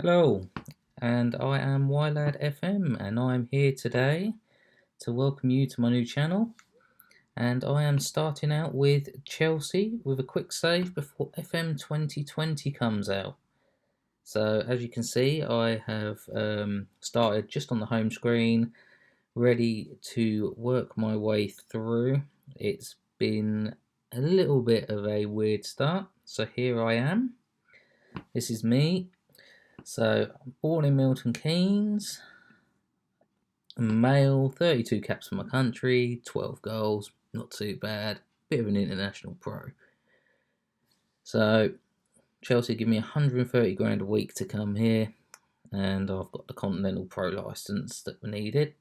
Hello, and I am Ylad FM, and I am here today to welcome you to my new channel. And I am starting out with Chelsea with a quick save before FM 2020 comes out. So, as you can see, I have started just on the home screen, ready to work my way through. It's been a little bit of a weird start, so here I am. This is me. So, born in Milton Keynes, male, 32 caps for my country, 12 goals, not too bad. Bit of an international pro. So, Chelsea give me 130 grand a week to come here, and I've got the Continental Pro license that we needed.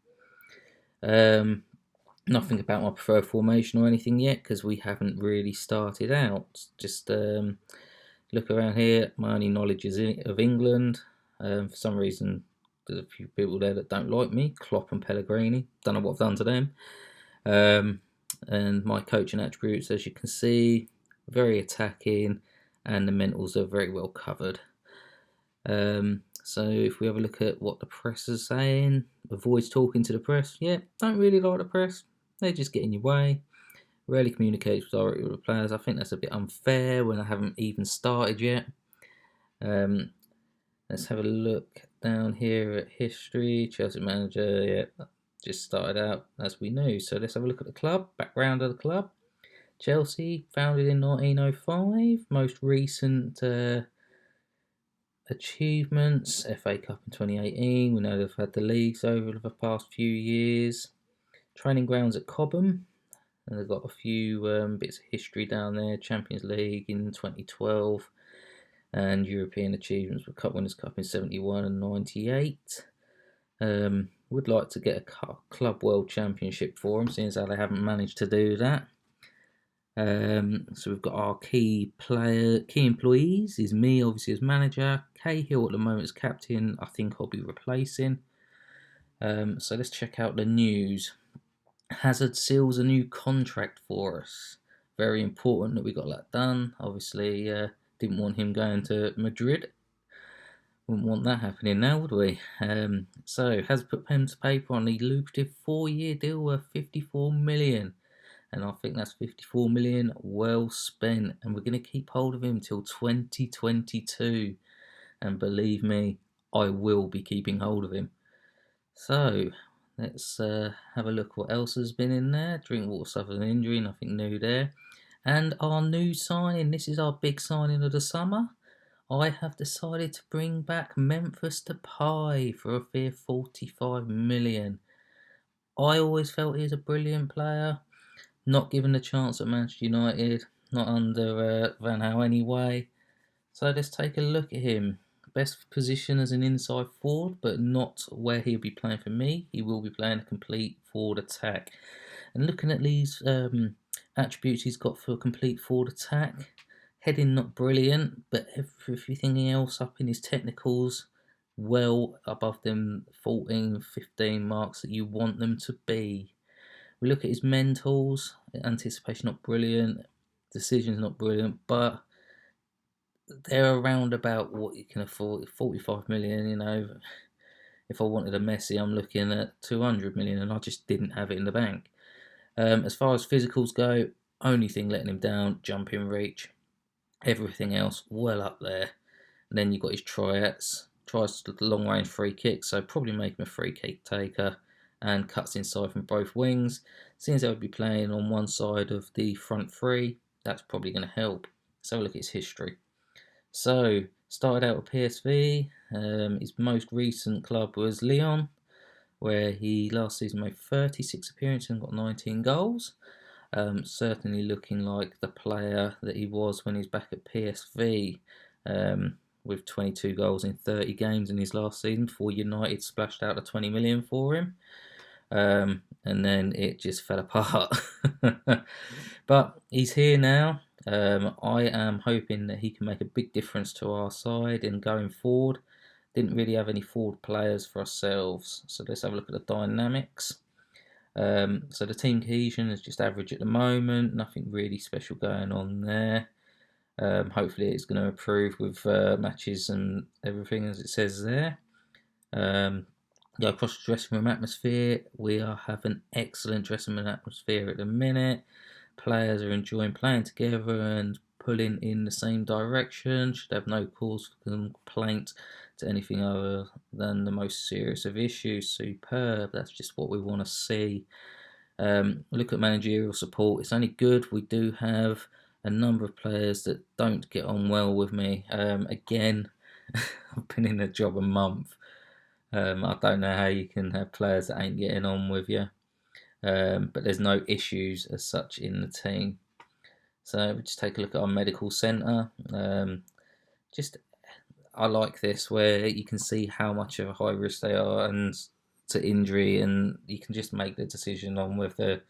Nothing about my preferred formation or anything yet because we haven't really started out. Just look around here. My only knowledge is of England. For some reason, there's a few people there that don't like me. Klopp and Pellegrini. Don't know what I've done to them. And my coaching attributes, as you can see, very attacking, and the mentals are very well covered. So if we have a look at what the press is saying, avoids talking to the press. Yeah, don't really like the press. They just get in your way. Rarely communicates directly with the players. I think that's a bit unfair when I haven't even started yet. Let's have a look down here at history. Chelsea manager, yeah, just started out as we knew. So let's have a look at the club, background of the club. Chelsea, founded in 1905. Most recent achievements, FA Cup in 2018. We know they've had the leagues over the past few years. Training grounds at Cobham. And they've got a few bits of history down there. Champions League in 2012. And European achievements with Cup Winners' Cup in 71 and 98. Would like to get a Club World Championship for them, seeing as how they haven't managed to do that. So we've got our key employees is me, obviously as manager. Cahill at the moment as captain. I think I'll be replacing. So let's check out the news. Hazard seals a new contract for us. Very important that we got that done. Obviously, didn't want him going to Madrid. Wouldn't want that happening now, would we? So has put pen to paper on the lucrative 4-year deal worth 54 million. And I think that's 54 million well spent. And we're going to keep hold of him till 2022. And believe me, I will be keeping hold of him. So let's have a look what else has been in there. Drinkwater suffered an injury, nothing new there. And our new signing, this is our big signing of the summer. I have decided to bring back Memphis Depay for a fair 45 million. I always felt he's a brilliant player. Not given the chance at Manchester United, not under Van Gaal anyway. So let's take a look at him. Best position as an inside forward, but not where he'll be playing for me. He will be playing a complete forward attack. And looking at these attributes he's got for a complete forward attack, heading not brilliant, but everything else up in his technicals well above them 14, 15 marks that you want them to be. We look at his mentals, anticipation not brilliant, decisions not brilliant, but they're around about what you can afford. 45 million, you know. If I wanted a Messi, I'm looking at 200 million, and I just didn't have it in the bank. As far as physicals go, only thing letting him down, jumping reach. Everything else well up there. And then you've got his tries the long range free kick, so probably make him a free kick taker, and cuts inside from both wings. Seeing as they would be playing on one side of the front three, that's probably going to help. Let's have a look at his history. So, started out with PSV. His most recent club was Lyon, where he last season made 36 appearances and got 19 goals. Certainly looking like the player that he was when he was back at PSV, with 22 goals in 30 games in his last season before United splashed out a 20 million for him. And then it just fell apart. But he's here now. I am hoping that he can make a big difference to our side in going forward. Didn't really have any forward players for ourselves, so let's have a look at the dynamics. So the team cohesion is just average at the moment, nothing really special going on there. Hopefully it's going to improve with matches and everything as it says there. Go across the dressing room atmosphere. We are having excellent dressing room atmosphere at the minute. Players are enjoying playing together and pulling in the same direction. Should have no cause for complaint to anything other than the most serious of issues. Superb. That's just what we want to see. Look at managerial support. It's only good. We do have a number of players that don't get on well with me. Again, I've been in the job a month. I don't know how you can have players that ain't getting on with you. But there's no issues as such in the team. So we just take a look at our medical centre. Just I like this where you can see how much of a high risk they are and to injury, and you can just make the decision on whether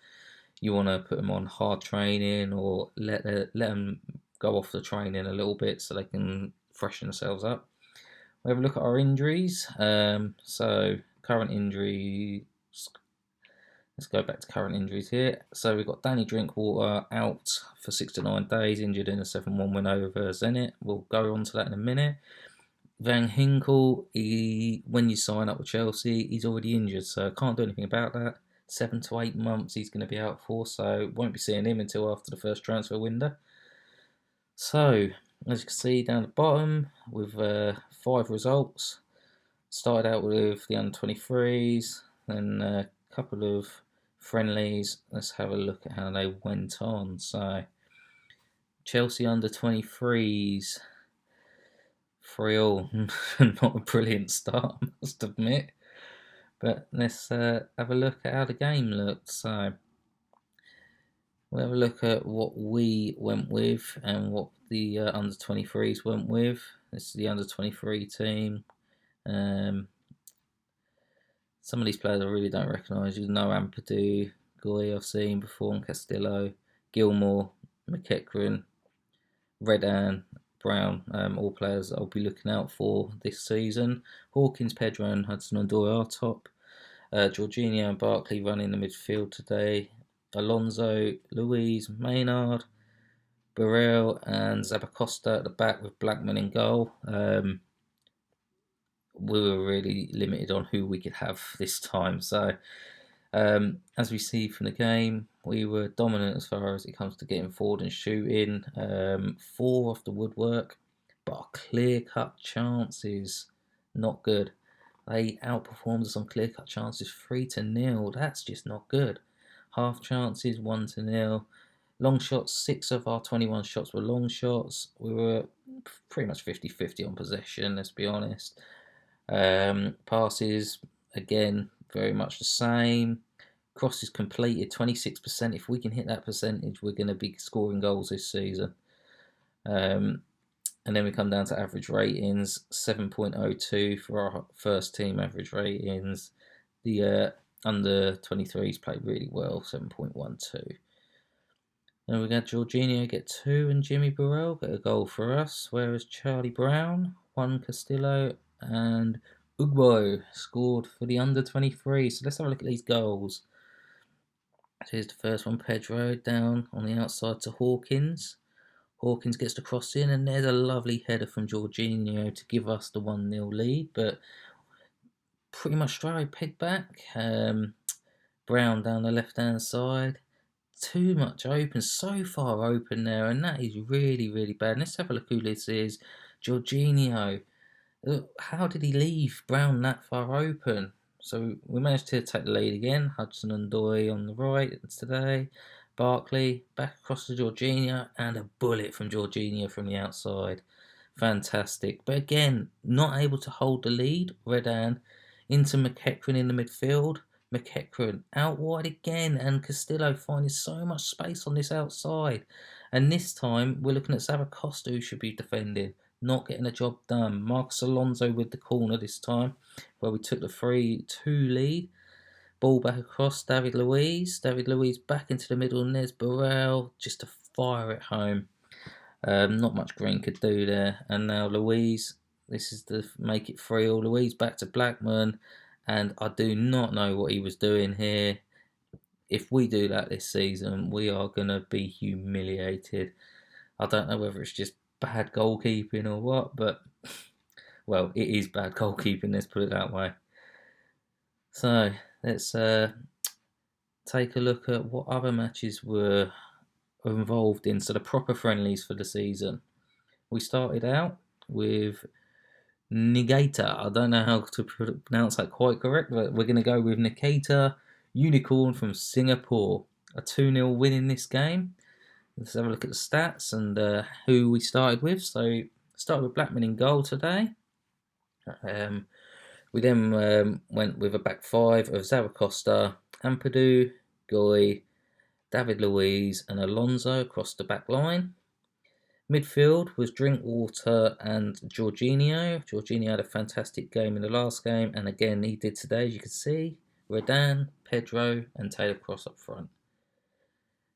you want to put them on hard training or let them go off the training a little bit so they can freshen themselves up. We have a look at our injuries. So current injuries. Let's go back to current injuries here. So we've got Danny Drinkwater out for 6 to 9 days, injured in a 7-1 win over Zenit. We'll go on to that in a minute. Van Hinkel, when you sign up with Chelsea, he's already injured, so can't do anything about that. 7 to 8 months he's going to be out for, so won't be seeing him until after the first transfer window. So, as you can see down the bottom, with 5 results. Started out with the under-23s, then a couple of friendlies. Let's have a look at how they went on. So, Chelsea under-23s, 3-3. Not a brilliant start, I must admit. But let's have a look at how the game looked. So, we'll have a look at what we went with and what the under-23s went with. This is the under-23 team. Some of these players I really don't recognise. You know, Ampadu, Goy I've seen before, and Castillo, Gilmore, McEachran, Redan, Brown, all players I'll be looking out for this season. Hawkins, Pedro and Hudson-Odoi are top. Jorginho and Barkley running the midfield today. Alonso, Louise, Maynard, Burrell and Zabacosta at the back with Blackman in goal. We were really limited on who we could have this time. So, as we see from the game, we were dominant as far as it comes to getting forward and shooting. 4 off the woodwork, but our clear-cut chances, not good. They outperformed us on clear-cut chances 3-0. That's just not good. Half chances 1-0. Long shots, 6 of our 21 shots were long shots. We were pretty much 50-50 on possession, let's be honest. Passes, again, very much the same. Crosses completed, 26%. If we can hit that percentage, we're going to be scoring goals this season. And then we come down to average ratings, 7.02 for our first team average ratings. The under-23s played really well, 7.12. Then we got Jorginho get 2 and Jimmy Burrell get a goal for us, whereas Charlie Brown, Juan Castillo and Ugbo scored for the under-23. So let's have a look at these goals. Here's the first one, Pedro down on the outside to Hawkins. Hawkins gets the cross in, and there's a lovely header from Jorginho to give us the 1-0 lead, but pretty much straight away pegged back. Brown down the left-hand side. Too much open, so far open there, and that is really, really bad. Let's have a look who this is. Jorginho. How did he leave Brown that far open? So we managed to take the lead again. Hudson-Odoi on the right today. Barkley back across to Jorginho, and a bullet from Jorginho from the outside. Fantastic. But again, not able to hold the lead. Redan into McEachran in the midfield. McEachran out wide again, and Castillo finding so much space on this outside. And this time, we're looking at Zabacosta, who should be defending. Not getting the job done. Marcus Alonso with the corner this time, where we took the 3-2 lead. Ball back across David Luiz. David Luiz back into the middle. Nez Burrell just to fire it home. Not much Green could do there. And now Luiz. This is to make it 3-3. Luiz back to Blackman. And I do not know what he was doing here. If we do that this season, we are going to be humiliated. I don't know whether it's just bad goalkeeping or what, but well, it is bad goalkeeping. Let's put it that way. So let's take a look at what other matches were involved in. So the proper friendlies for the season. We started out with Nikita. I don't know how to pronounce that quite correct, but we're going to go with Nikita Unicorn from Singapore. A 2-0 win in this game. Let's have a look at the stats and who we started with. So, started with Blackman in goal today. We then went with a back five of Zaragoza, Ampadu, Goy, David Luiz, and Alonso across the back line. Midfield was Drinkwater and Jorginho. Jorginho had a fantastic game in the last game, and again he did today, as you can see. Redan, Pedro, and Taylor Cross up front.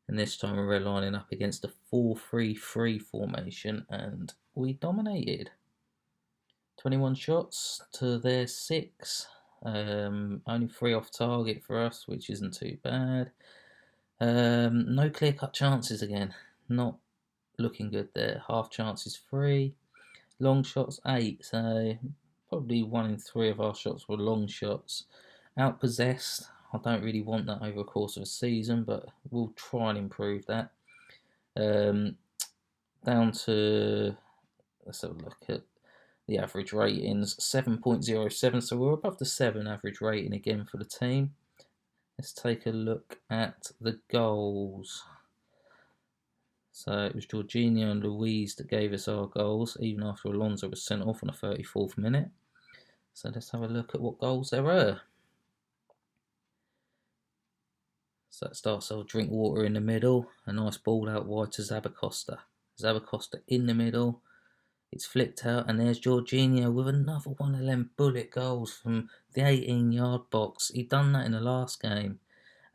And this time we're lining up against a 4-3-3 formation, and we dominated. 21 shots to their 6. Only 3 off target for us, which isn't too bad. No clear-cut chances again. Not looking good there. Half chances 3. Long shots 8. So probably 1 in 3 of our shots were long shots. Outpossessed. I don't really want that over the course of a season, but we'll try and improve that. Down to, let's have a look at the average ratings, 7.07, so we're above the 7 average rating again for the team. Let's take a look at the goals. So it was Jorginho and Luiz that gave us our goals, even after Alonso was sent off on the 34th minute. So let's have a look at what goals there were. So that starts off Drinkwater in the middle, a nice ball out wide to Zaragoza. Zaragoza in the middle, it's flicked out, and there's Jorginho with another one of them bullet goals from the 18-yard box. He done that in the last game.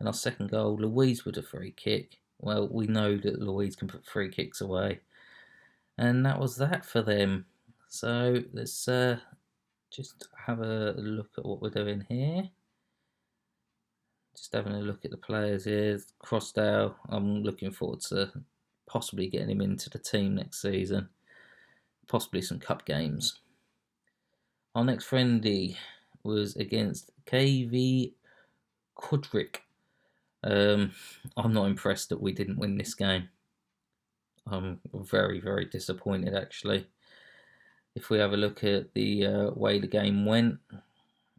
And our second goal, Luiz with a free kick. Well, we know that Luiz can put free kicks away. And that was that for them. So let's just have a look at what we're doing here. Just having a look at the players here. Crossdale, I'm looking forward to possibly getting him into the team next season. Possibly some cup games. Our next friendly was against KV Kudryk. I'm not impressed that we didn't win this game. I'm very, very disappointed actually. If we have a look at the way the game went,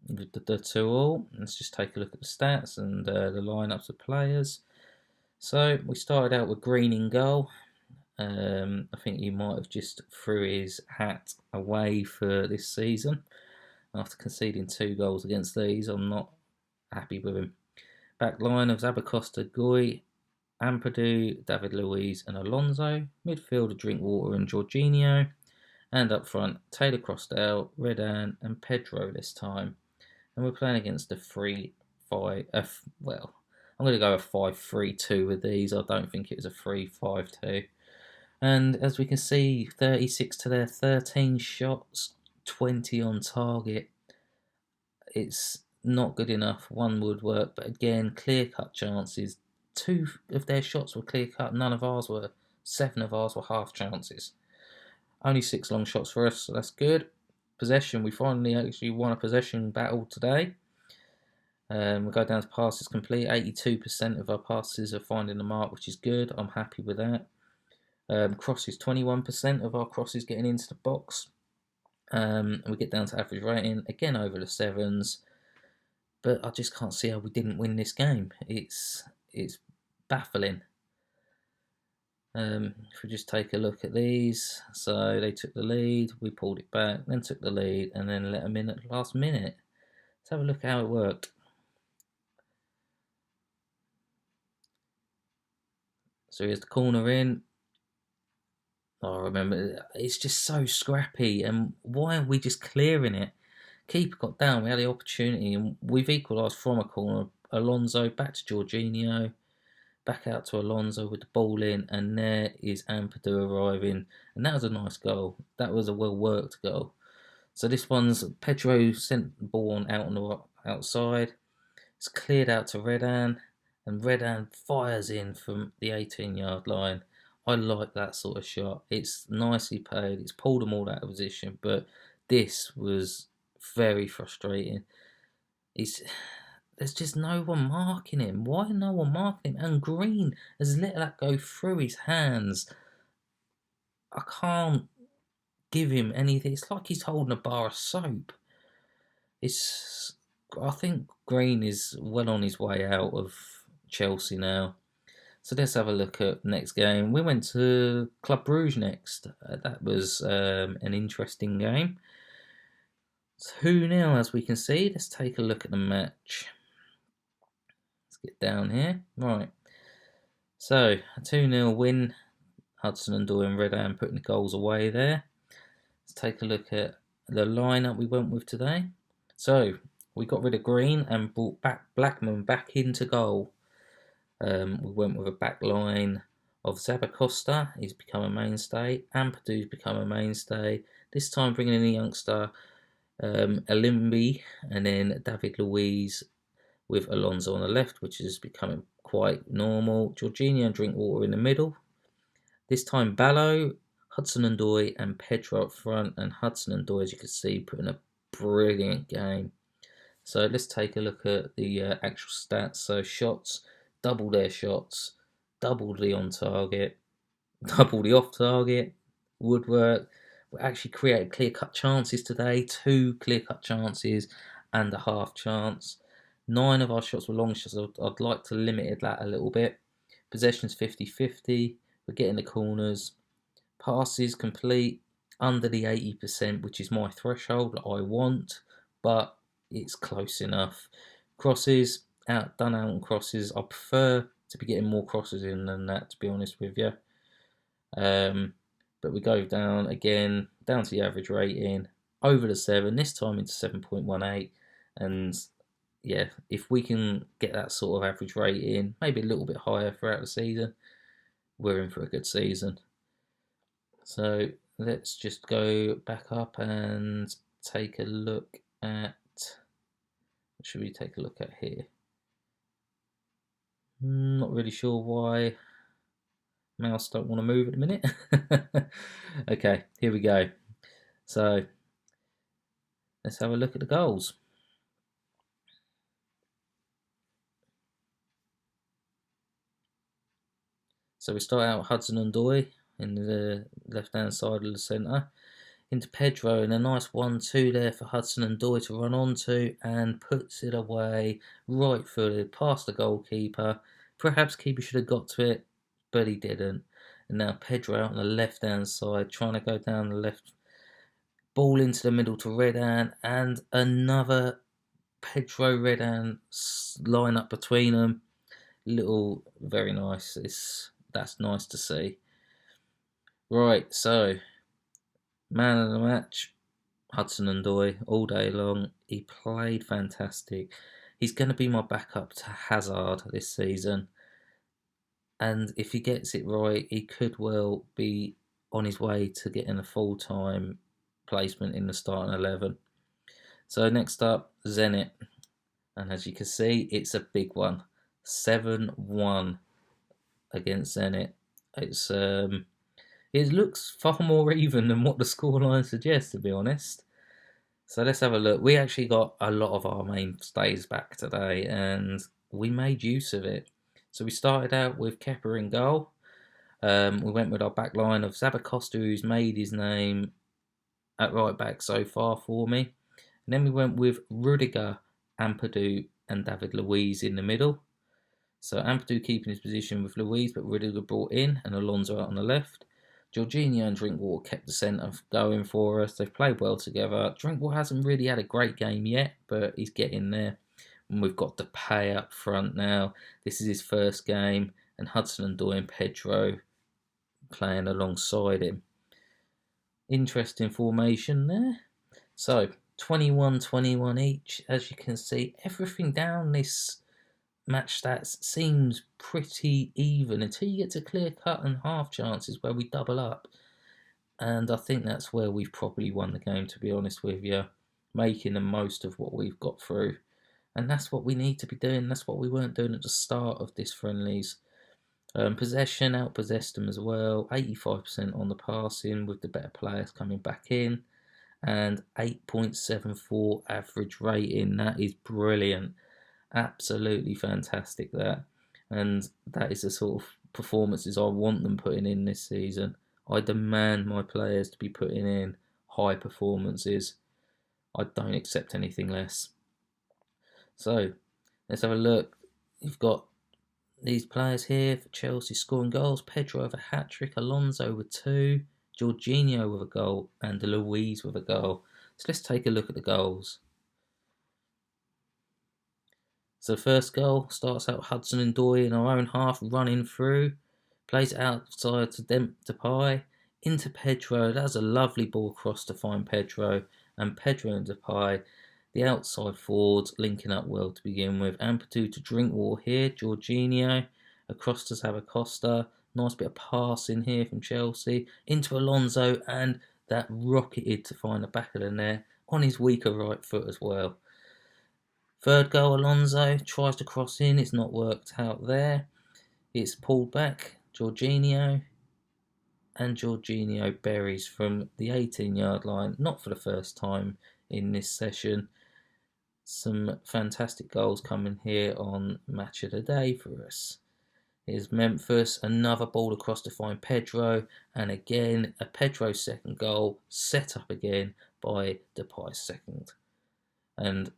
the 2-all, let's just take a look at the stats and the lineups of players. So we started out with Green in goal. I think he might have just threw his hat away for this season. After conceding 2 goals against these, I'm not happy with him. Back line of Zaragoza, Goy, Ampadu, David Luiz and Alonso. Midfielder Drinkwater and Jorginho. And up front, Taylor Crossdale, Redan and Pedro this time. And we're playing against a 3-5, well, I'm going to go a 5-3-2 with these. I don't think it was a 3-5-2. And as we can see, 36 to their 13 shots, 20 on target. It's not good enough. 1 would work, but again, clear-cut chances. 2 of their shots were clear-cut. None of ours were. 7 of ours were half chances. Only 6 long shots for us, so that's good. Possession, we finally actually won a possession battle today. We go down to passes complete. 82% of our passes are finding the mark, which is good. I'm happy with that. Crosses, 21% of our crosses getting into the box. We get down to average rating, again over the 7s. But I just can't see how we didn't win this game. It's baffling. If we just take a look at these, so they took the lead, we pulled it back, then took the lead, and then let them in at the last minute. Let's have a look at how it worked. So here's the corner in. Oh, I remember, it's just so scrappy, and why are we just clearing it? Keeper got down, we had the opportunity, and we've equalised from a corner. Alonso back to Jorginho. Back out to Alonso with the ball in, and there is Ampadu arriving, and that was a nice goal. That was a well-worked goal. So this one's Pedro sent the ball out on the outside. It's cleared out to Redan, and Redan fires in from the 18-yard line. I like that sort of shot. It's nicely played. It's pulled them all out of position, but this was very frustrating. It's there's just no one marking him. Why no one marking him? And Green has let that go through his hands. I can't give him anything. It's like he's holding a bar of soap. It's. I think Green is well on his way out of Chelsea now. So let's have a look at next game. We went to Club Brugge next. That was an interesting game. 2-0 as we can see. Let's take a look at the match. Let's get down here. Right. So, a 2-0 win. Hudson Odoi and Redan putting the goals away there. Let's take a look at the lineup we went with today. So, we got rid of Green and brought back Blackman back into goal. We went with a back line of Zabacosta. He's become a mainstay. Ampadu's become a mainstay. This time bringing in a youngster, Elimbi, and then David Luiz with Alonso on the left, which is becoming quite normal. Jorginho and Drinkwater in the middle. This time Ballo, Hudson Odoi, and Pedro up front. And Hudson Odoi, as you can see, putting a brilliant game. So let's take a look at the actual stats. So shots, double their shots, double the on target, double the off target, woodwork. We actually created clear-cut chances today, 2 clear-cut chances and a half chance. 9 of our shots were long shots. I'd like to limit that a little bit. Possessions 50-50. We're getting the corners. Passes complete under the 80%, which is my threshold that I want, but it's close enough. Crosses, done out on crosses. I prefer to be getting more crosses in than that, to be honest with you. But we go down again, down to the average rating, over the 7, this time into 7.18. And yeah, if we can get that sort of average rating, maybe a little bit higher throughout the season, we're in for a good season. So let's just go back up and take a look at, what should we take a look at here? Not really sure why mouse don't want to move at the minute. Okay, here we go. So let's have a look at the goals. So we start out with Hudson Odoi in the left-hand side of the centre. Into Pedro and a nice 1-2 there for Hudson Odoi to run onto, and puts it away, right-footed, past the goalkeeper. Perhaps keeper should have got to it, but he didn't. And now Pedro out on the left-hand side, trying to go down the left. Ball into the middle to Redan, and another Pedro Redan line up between them. Very nice. That's nice to see. Right, so man of the match, Hudson Odoi, all day long. He played fantastic. He's going to be my backup to Hazard this season. And if he gets it right, he could well be on his way to getting a full-time placement in the starting 11. So next up, Zenit. And as you can see, it's a big one. 7-1 against Zenit. It looks far more even than what the scoreline suggests, to be honest. So let's have a look. We actually got a lot of our mainstays back today, and we made use of it. So we started out with Kepa in goal. We went with our back line of Zabacosta, who's made his name at right back so far for me. And then we went with Rudiger, Ampadu, and David Luiz in the middle. So Ampadu keeping his position with Luiz, but Rudiger brought in, and Alonso out on the left. Jorginho and Drinkwater kept the centre going for us. They've played well together. Drinkwater hasn't really had a great game yet, but he's getting there. And we've got Depay up front now. This is his first game, and Hudson Odoi and Pedro playing alongside him. Interesting formation there. So 21-21 each. As you can see, everything down this match stats seems pretty even until you get to clear cut and half chances where we double up. And I think that's where we've probably won the game, to be honest with you, making the most of what we've got through. And that's what we need to be doing. That's what we weren't doing at the start of this friendlies. Possession outpossessed them as well. 85% on the passing with the better players coming back in, and 8.74 average rating. That is brilliant. Absolutely fantastic, that. And that is the sort of performances I want them putting in this season. I demand my players to be putting in high performances. I don't accept anything less. So let's have a look. You've got these players here for Chelsea scoring goals: Pedro with a hat trick, Alonso with 2, Jorginho with a goal, and Luiz with a goal. So let's take a look at the goals. So the first goal starts out Hudson and Doy in our own half, running through, plays it outside to Depay, into Pedro. That's a lovely ball across to find Pedro, and Pedro and Depay, the outside forwards, linking up well to begin with. Ampadu to Drinkwater here, Jorginho across to Zabacosta. Nice bit of passing here from Chelsea into Alonso, and that rocketed to find the back of the net on his weaker right foot as well. Third goal, Alonso tries to cross in. It's not worked out there. It's pulled back. Jorginho buries from the 18-yard line. Not for the first time in this session. Some fantastic goals coming here on Match of the Day for us. Here's Memphis. Another ball across to find Pedro. And again, a Pedro second goal set up again by Depay's second. And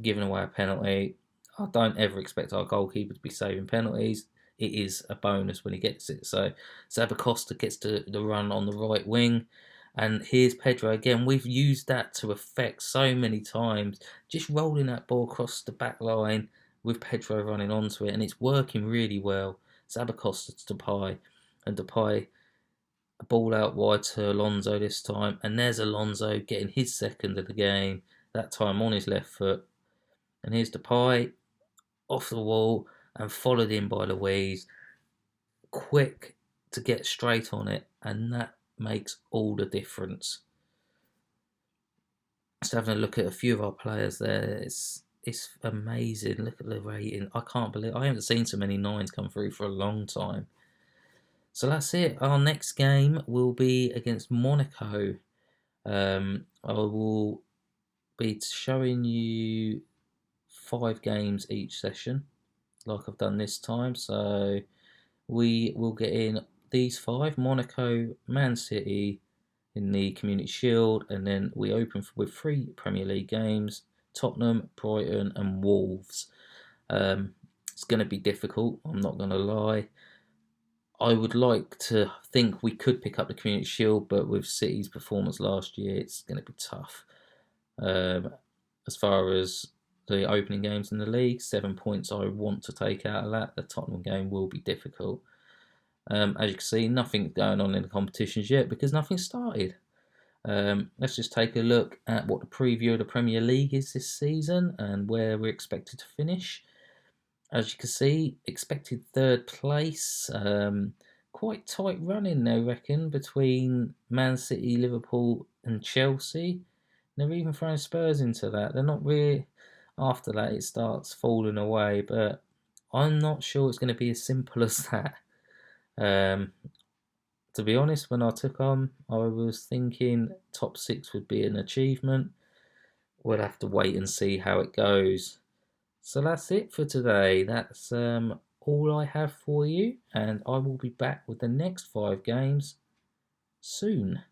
giving away a penalty. I don't ever expect our goalkeeper to be saving penalties. It is a bonus when he gets it. So Zabacosta gets the run on the right wing. And here's Pedro again. We've used that to effect so many times. Just rolling that ball across the back line with Pedro running onto it. And it's working really well. Zabacosta to Depay. And Depay, a ball out wide to Alonso this time. And there's Alonso getting his second of the game. That time on his left foot. And here's Depay off the wall and followed in by Luiz. Quick to get straight on it, and that makes all the difference. Just having a look at a few of our players there, it's amazing. Look at the rating. I can't believe I haven't seen so many 9s come through for a long time. So that's it. Our next game will be against Monaco. I will be showing you 5 games each session, like I've done this time. So we will get in these 5: Monaco, Man City in the Community Shield, and then we open with 3 Premier League games: Tottenham, Brighton, and Wolves. It's going to be difficult, I'm not going to lie. I would like to think we could pick up the Community Shield, but with City's performance last year, it's going to be tough. As far as the opening games in the league, 7 points I want to take out of that. The Tottenham game will be difficult. As you can see, nothing's going on in the competitions yet because nothing started. Let's just take a look at what the preview of the Premier League is this season and where we're expected to finish. As you can see, expected 3rd place. Quite tight running, I reckon, between Man City, Liverpool, and Chelsea. They're even throwing Spurs into that. They're not really. After that, it starts falling away, but I'm not sure it's going to be as simple as that. To be honest, when I took on, I was thinking top 6 would be an achievement. We'll have to wait and see how it goes. So that's it for today. That's all I have for you, and I will be back with the next 5 games soon.